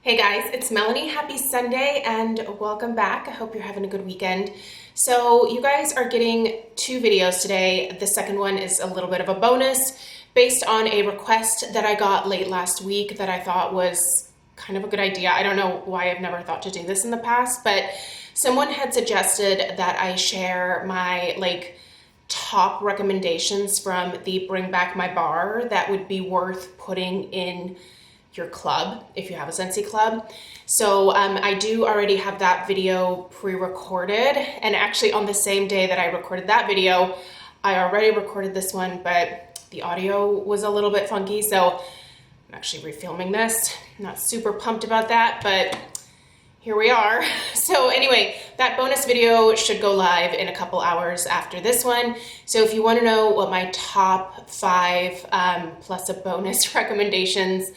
Hey guys, it's Melanie. Happy Sunday and welcome back. I hope you're having a good weekend. So you guys are getting two videos today. The second one is a little bit of a bonus based on a request that I got late last week that I thought was kind of a good idea. I don't know why I've never thought to do this in the past, but someone had suggested that I share my top recommendations from the Bring Back My Bar that would be worth putting in your club if you have a Scentsy club. So I do already have that video pre-recorded, and actually on the same day that I recorded that video, I already recorded this one, but the audio was a little bit funky, so I'm actually refilming this. I'm not super pumped about that, but here we are. So anyway, that bonus video should go live in a couple hours after this one. So if you want to know what my top 5 plus a bonus recommendations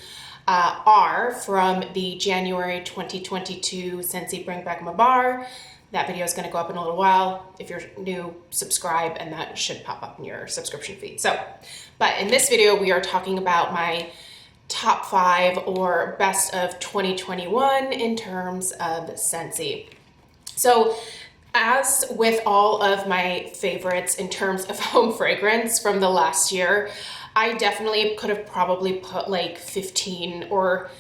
are from the January 2022 Scentsy Bring Back My Bar, that video is going to go up in a little while. If you're new, subscribe, and that should pop up in your subscription feed. So, but in this video, we are talking about my top 5 or best of 2021 in terms of Scentsy. So, as with all of my favorites in terms of home fragrance from the last year, I definitely could have probably put like 15 or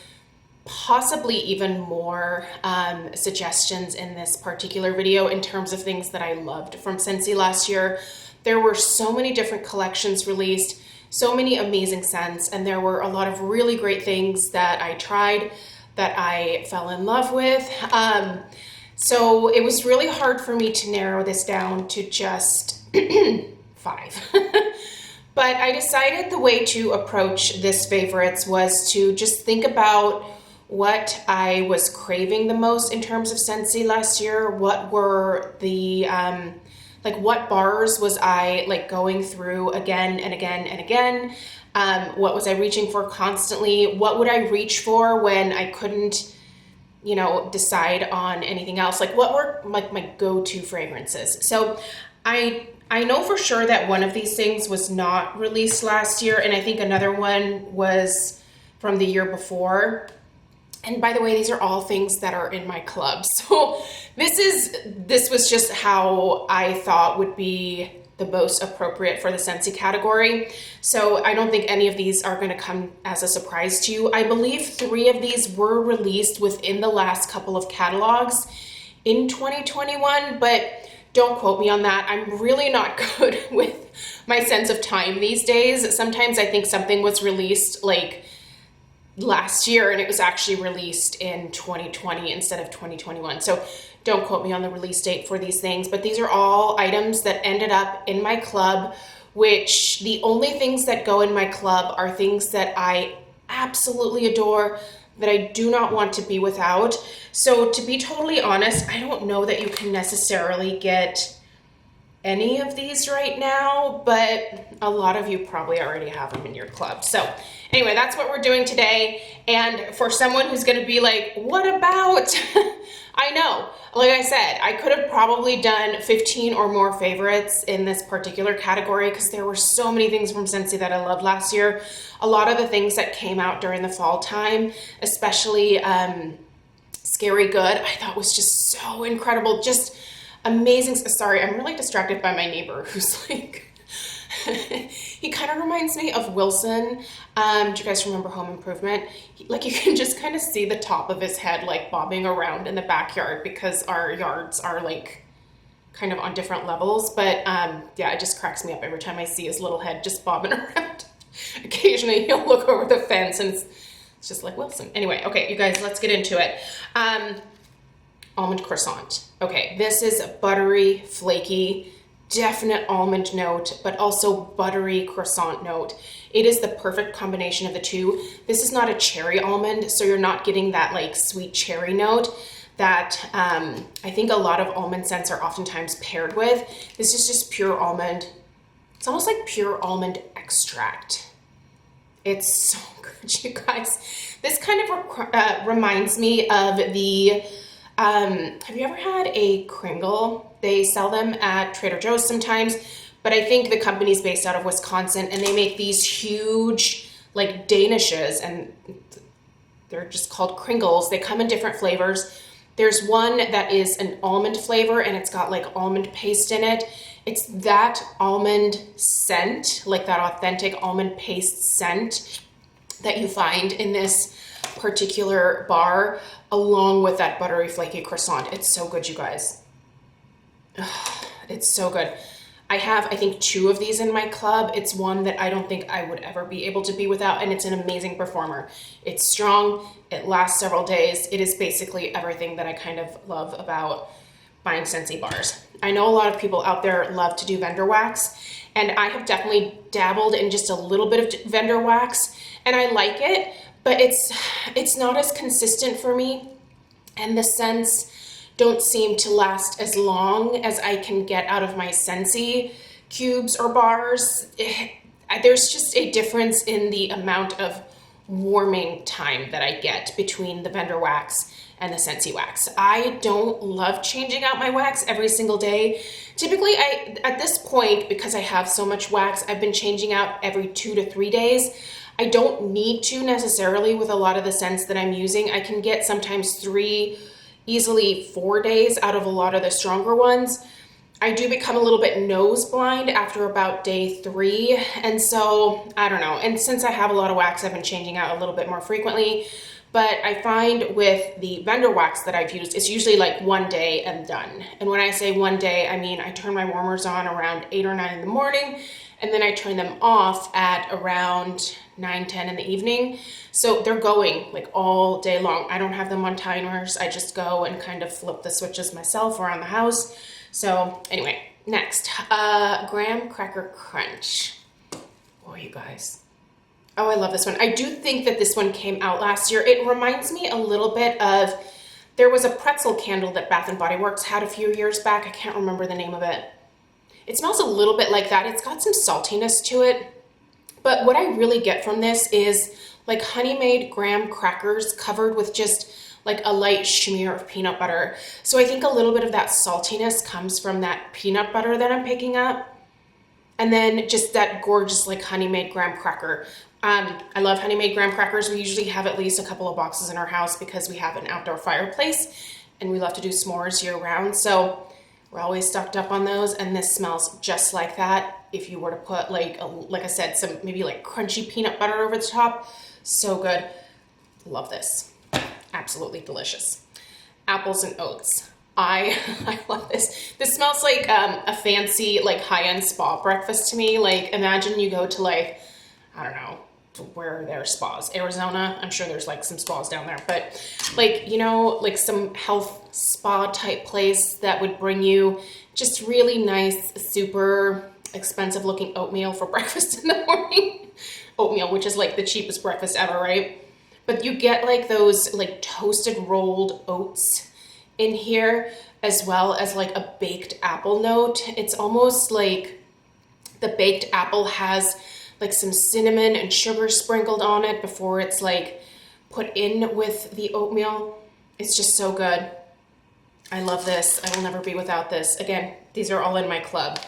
possibly even more suggestions in this particular video in terms of things that I loved from Scentsy last year. There were so many different collections released, so many amazing scents, and there were a lot of really great things that I tried that I fell in love with. So it was really hard for me to narrow this down to just 5. But I decided the way to approach this favorites was to just think about what I was craving the most in terms of Scentsy last year. What were the, what bars was I going through again and again and again? What was I reaching for constantly? What would I reach for when I couldn't, decide on anything else? What were my go-to fragrances? So I know for sure that one of these things was not released last year, and I think another one was from the year before. And by the way, these are all things that are in my club. So this was just how I thought would be the most appropriate for the Scentsy category. So I don't think any of these are going to come as a surprise to you. I believe 3 of these were released within the last couple of catalogs in 2021, but don't quote me on that. I'm really not good with my sense of time these days. Sometimes I think something was released last year and it was actually released in 2020 instead of 2021. So don't quote me on the release date for these things, but these are all items that ended up in my club, which the only things that go in my club are things that I absolutely adore, that I do not want to be without. So to be totally honest, I don't know that you can necessarily get any of these right now, but a lot of you probably already have them in your club. So anyway, that's what we're doing today. And for someone who's gonna be like, what about? I know, like I said, I could have probably done 15 or more favorites in this particular category because there were so many things from Scentsy that I loved last year. A lot of the things that came out during the fall time, especially Scary Good, I thought was just so incredible, just amazing. Sorry, I'm really distracted by my neighbor who's he kind of reminds me of Wilson. Do you guys remember Home Improvement? You can just kind of see the top of his head bobbing around in the backyard because our yards are kind of on different levels. But yeah, it just cracks me up every time I see his little head just bobbing around. Occasionally he'll look over the fence and it's just like Wilson. Anyway, okay, you guys, let's get into it. Almond Croissant. Okay, this is buttery, flaky, definite almond note, but also buttery croissant note. It is the perfect combination of the two. This is not a cherry almond, so you're not getting that sweet cherry note that I think a lot of almond scents are oftentimes paired with. This is just pure almond. It's almost like pure almond extract. It's so good, you guys. This kind of reminds me of the, have you ever had a Kringle? They sell them at Trader Joe's sometimes, but I think the company's based out of Wisconsin, and they make these huge Danishes, and they're just called Kringles. They come in different flavors. There's one that is an almond flavor and it's got like almond paste in it. It's that almond scent, like that authentic almond paste scent that you find in this particular bar, along with that buttery flaky croissant. It's so good, you guys. It's so good. I have, I think, 2 of these in my club. It's one that I don't think I would ever be able to be without, and it's an amazing performer. It's strong, it lasts several days. It is basically everything that I kind of love about buying Scentsy bars. I know a lot of people out there love to do vendor wax, and I have definitely dabbled in just a little bit of vendor wax, and I like it, but it's not as consistent for me, and the scents don't seem to last as long as I can get out of my Scentsy cubes or bars. There's just a difference in the amount of warming time that I get between the vendor wax and the Scentsy wax. I don't love changing out my wax every single day. Typically, at this point, because I have so much wax, I've been changing out every 2 to 3 days. I don't need to necessarily with a lot of the scents that I'm using. I can get sometimes 3, easily 4 days out of a lot of the stronger ones. I do become a little bit nose blind after about day 3. And so, I don't know. And since I have a lot of wax, I've been changing out a little bit more frequently. But I find with the vendor wax that I've used, it's usually like 1 day and done. And when I say 1 day, I mean I turn my warmers on around 8 or 9 in the morning, and then I turn them off at around 9, 10 in the evening. So they're going like all day long. I don't have them on timers. I just go and kind of flip the switches myself around the house. So anyway, next, graham cracker crunch. Oh, you guys. Oh, I love this one. I do think that this one came out last year. It reminds me a little bit of, there was a pretzel candle that Bath & Body Works had a few years back. I can't remember the name of it. It smells a little bit like that. It's got some saltiness to it. But what I really get from this is like honey-made graham crackers covered with just like a light smear of peanut butter. So I think a little bit of that saltiness comes from that peanut butter that I'm picking up. And then just that gorgeous like honey-made graham cracker. I love honey-made graham crackers. We usually have at least a couple of boxes in our house because we have an outdoor fireplace and we love to do s'mores year round. So we're always stocked up on those, and this smells just like that. If you were to put like I said, some maybe like crunchy peanut butter over the top, so good. Love this. Absolutely delicious. Apples and oats. I love this. This smells like a fancy like high-end spa breakfast to me. Like imagine you go to like, I don't know, where are there spas? Arizona. I'm sure there's like some spas down there, but like, you know, like some health spa type place that would bring you just really nice, super expensive looking oatmeal for breakfast in the morning. Oatmeal, which is like the cheapest breakfast ever, right? But you get like those like toasted rolled oats in here, as well as like a baked apple note. It's almost like the baked apple has like some cinnamon and sugar sprinkled on it before it's like put in with the oatmeal. It's just so good. I love this. I will never be without this. Again, these are all in my club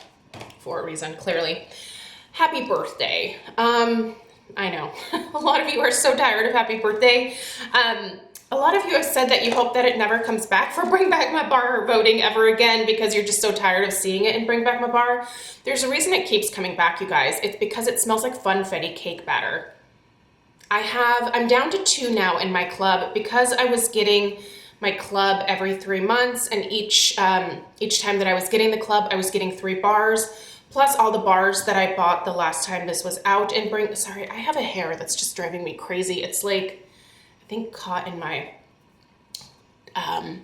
for a reason, clearly. Happy birthday. I know a lot of you are so tired of happy birthday. A lot of you have said that you hope that it never comes back for Bring Back My Bar voting ever again because you're just so tired of seeing it in Bring Back My Bar. There's a reason it keeps coming back, you guys. It's because it smells like funfetti cake batter. I'm down to 2 now in my club because I was getting my club every 3 months, and each time that I was getting the club, I was getting 3 bars, plus all the bars that I bought the last time this was out. And sorry, I have a hair that's just driving me crazy. It's like, I think caught in my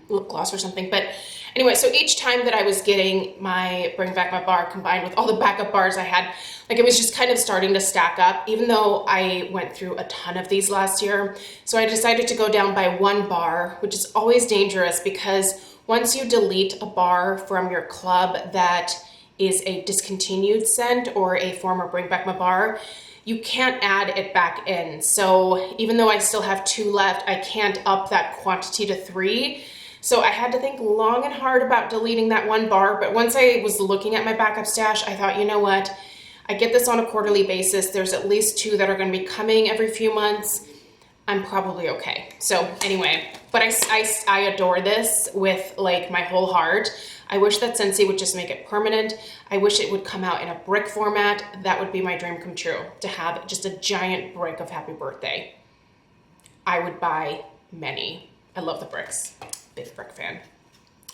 lip gloss or something. But anyway, so each time that I was getting my Bring Back My Bar combined with all the backup bars I had, like it was just kind of starting to stack up, even though I went through a ton of these last year. So I decided to go down by 1 bar, which is always dangerous because once you delete a bar from your club that is a discontinued scent or a former Bring Back My Bar, you can't add it back in. So even though I still have 2 left, I can't up that quantity to 3. So I had to think long and hard about deleting that 1 bar. But once I was looking at my backup stash, I thought, you know what? I get this on a quarterly basis. There's at least 2 that are going to be coming every few months. I'm probably okay. So anyway, but I adore this with like my whole heart. I wish that Scentsy would just make it permanent. I wish it would come out in a brick format. That would be my dream come true, to have just a giant brick of happy birthday. I would buy many. I love the bricks. Big brick fan.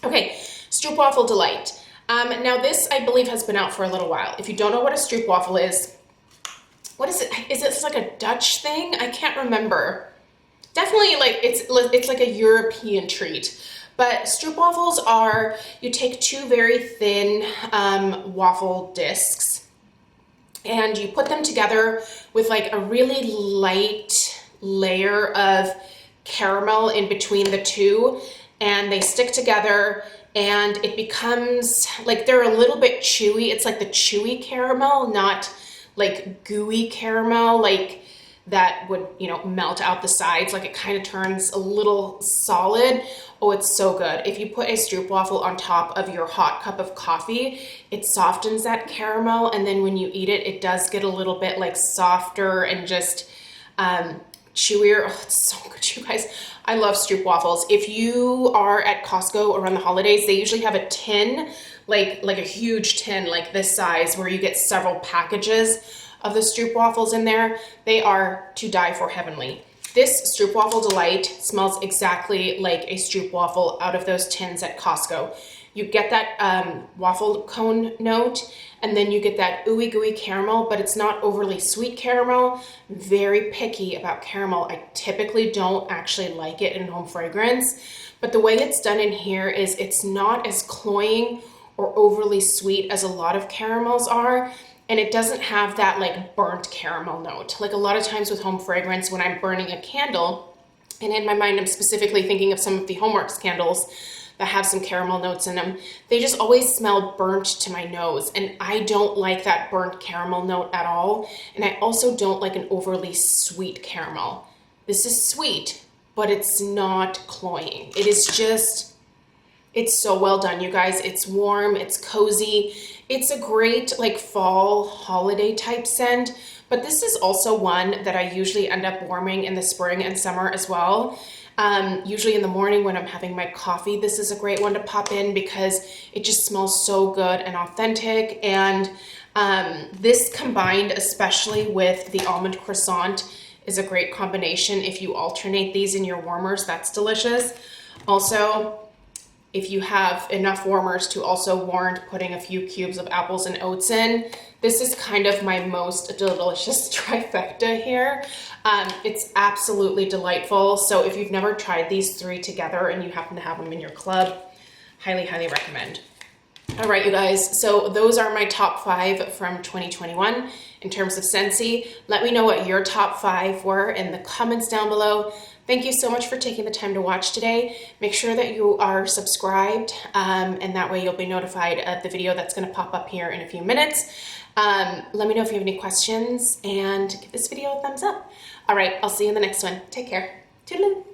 Okay, Stroopwafel Delight. Now this, I believe, has been out for a little while. If you don't know what a stroopwafel is, what is it? Is it like a Dutch thing? I can't remember. Definitely like it's like a European treat. But stroopwafels are, you take two very thin waffle discs and you put them together with like a really light layer of caramel in between the two, and they stick together and it becomes like, they're a little bit chewy. It's like the chewy caramel, not like gooey caramel, like that would, you know, melt out the sides. Like it kind of turns a little solid. Oh, it's so good. If you put a stroopwafel on top of your hot cup of coffee, it softens that caramel. And then when you eat it, it does get a little bit like softer and just chewier. Oh, it's so good, you guys. I love stroopwafels. If you are at Costco around the holidays, they usually have a tin, like a huge tin, like this size, where you get several packages of the stroopwafels in there. They are to die for heavenly. This Stroopwafel Delight smells exactly like a stroopwafel out of those tins at Costco. You get that waffle cone note, and then you get that ooey gooey caramel, but it's not overly sweet caramel. Very picky about caramel. I typically don't actually like it in home fragrance, but the way it's done in here is it's not as cloying or overly sweet as a lot of caramels are. And it doesn't have that like burnt caramel note. Like a lot of times with home fragrance, when I'm burning a candle, and in my mind I'm specifically thinking of some of the Homeworks candles that have some caramel notes in them, they just always smell burnt to my nose. And I don't like that burnt caramel note at all. And I also don't like an overly sweet caramel. This is sweet, but it's not cloying. It is just, it's so well done, you guys. It's warm, it's cozy. It's a great like fall holiday type scent, but this is also one that I usually end up warming in the spring and summer as well. Usually in the morning when I'm having my coffee, this is a great one to pop in because it just smells so good and authentic. And this combined, especially with the Almond Croissant, is a great combination. If you alternate these in your warmers, that's delicious. Also, if you have enough warmers to also warrant putting a few cubes of apples and oats in, this is kind of my most delicious trifecta here. It's absolutely delightful. So if you've never tried these three together and you happen to have them in your club, highly, highly recommend. All right, you guys, so those are my top 5 from 2021 in terms of Scentsy. Let me know what your top 5 were in the comments down below. Thank you so much for taking the time to watch today. Make sure that you are subscribed, and that way you'll be notified of the video that's going to pop up here in a few minutes. Let me know if you have any questions, and give this video a thumbs up. All right, I'll see you in the next one. Take care. Toodaloo.